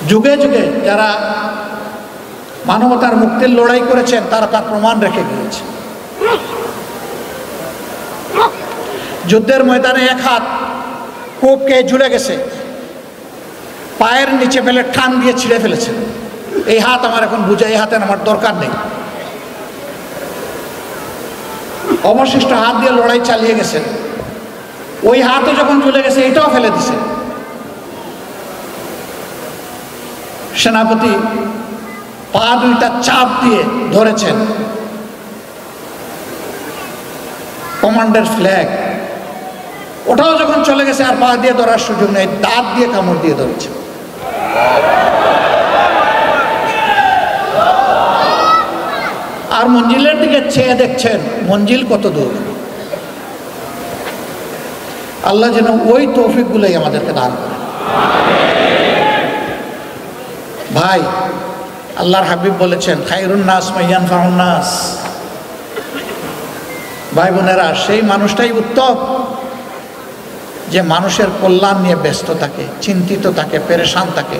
যুগে যুগে যারা মানবতার মুক্তির লড়াই করেছেন তারা তার প্রমাণ রেখে গিয়েছে। যুদ্ধের ময়দানে এক হাত কোপকে ঝুলে গেছে, পায়ের নিচে ফেলে টান দিয়ে ছিঁড়ে ফেলেছেন। এই হাত আমার এখন বুঝে, এই হাতের আমার দরকার নেই। অবশিষ্ট হাত দিয়ে লড়াই চালিয়ে গেছেন। ওই হাতও যখন ঝুলে গেছে এটাও ফেলে দিছে। সেনাপতি পা দুইটা চাপ দিয়ে ধরেছেন, কমান্ডার ফ্ল্যাগ ওটাও যখন চলে গেছে আর পা দিয়ে ধরার সুযোগ নেই, দাঁত দিয়ে কামড় দিয়ে ধরেছে। আর মঞ্জিলের দিকে চেয়ে দেখছেন মঞ্জিল কত দূর। আল্লাহ যেন ওই তৌফিকগুলোই আমাদেরকে দান করে। ভাই, আল্লাহর হাবিব বলেছেন খায়রুন নাস মাইয়ানফাউন নাস। ভাই বোনেরা, সেই মানুষটাই উত্তম যে মানুষের কল্যাণ নিয়ে ব্যস্ত থাকে, চিন্তিত থাকে, পেরেশান থাকে,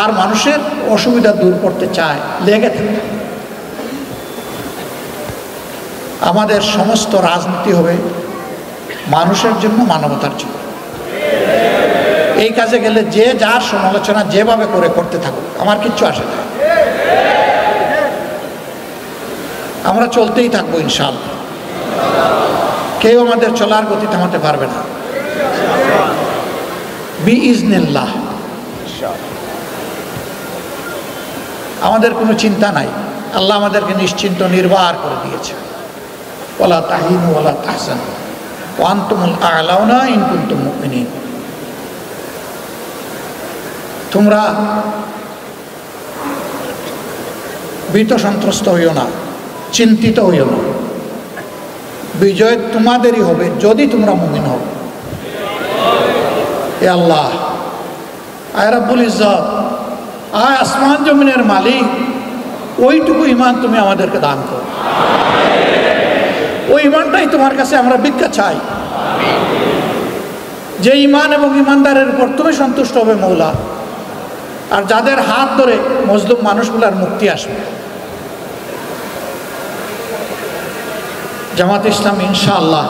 আর মানুষের অসুবিধা দূর করতে চায়, লেগে থাকে। আমাদের সমস্ত রাজনীতি হবে মানুষের জন্য, মানবতার জন্য। এই কাজে গেলে যে যার সমালোচনা যেভাবে করে করতে থাকুক, আমার কিচ্ছু আসে না। আমরা চলতেই থাকবো ইনশাআল্লাহ। কেউ আমাদের চলার গতি থামাতে পারবে না বিইজনিল্লাহ। আমাদের কোনো চিন্তা নাই, আল্লাহ আমাদেরকে নিশ্চিন্ত নির্ভর করে দিয়েছে। ওয়ালা তাহিনু ওয়ালা তাহজানু ওয়া আনতুমুল আ'লাউনা ইন কুনতুম মুমিনিন। তোমরা ভীত সন্ত্রস্ত হইও না, চিন্তিত হইও না, বিজয় তোমাদেরই হবে যদি তোমরা মুমিন হও। এ আল্লাহ, আয় রাব্বুল ইজ্জত, আয় আসমান জমিনের মালিক, ওইটুকু ইমান তুমি আমাদেরকে দান করো। ওই ইমানটাই তোমার কাছে আমরা ভিক্ষা চাই, যে ইমান এবং ইমানদারের উপর তুমি সন্তুষ্ট হবে মৌলা, আর যাদের হাত ধরে মজলুম মানুষগুলার মুক্তি আসবে। জামাত ইসলাম ইনশাআল্লাহ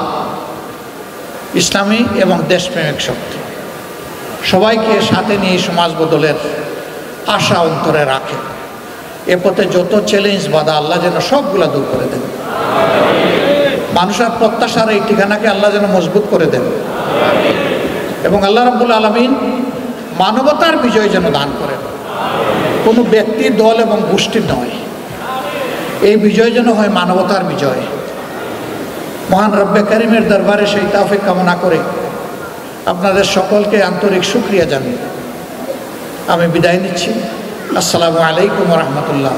ইসলামী এবং দেশপ্রেমিক শক্তি, সবাইকে সাথে নিয়ে সমাজ বদলের আশা অন্তরে রাখে। এ পথে যত চ্যালেঞ্জ বাধা আল্লাহ যেন সবগুলা দূর করে দেন। মানুষের প্রত্যাশার এই ঠিকানাকে আল্লাহ যেন মজবুত করে দেন, এবং আল্লাহ রাব্বুল আলামিন মানবতার বিজয় যেন দান করেন। কোনো ব্যক্তি, দল এবং গোষ্ঠীর নয়, এই বিজয় যেন হয় মানবতার বিজয়। মহান রব্বে কারিমের দরবারে সেই তৌফিক কামনা করে আপনাদের সকলকে আন্তরিক শুকরিয়া জানিয়ে আমি বিদায় নিচ্ছি। আসসালামু আলাইকুম ওয়া রাহমাতুল্লাহ।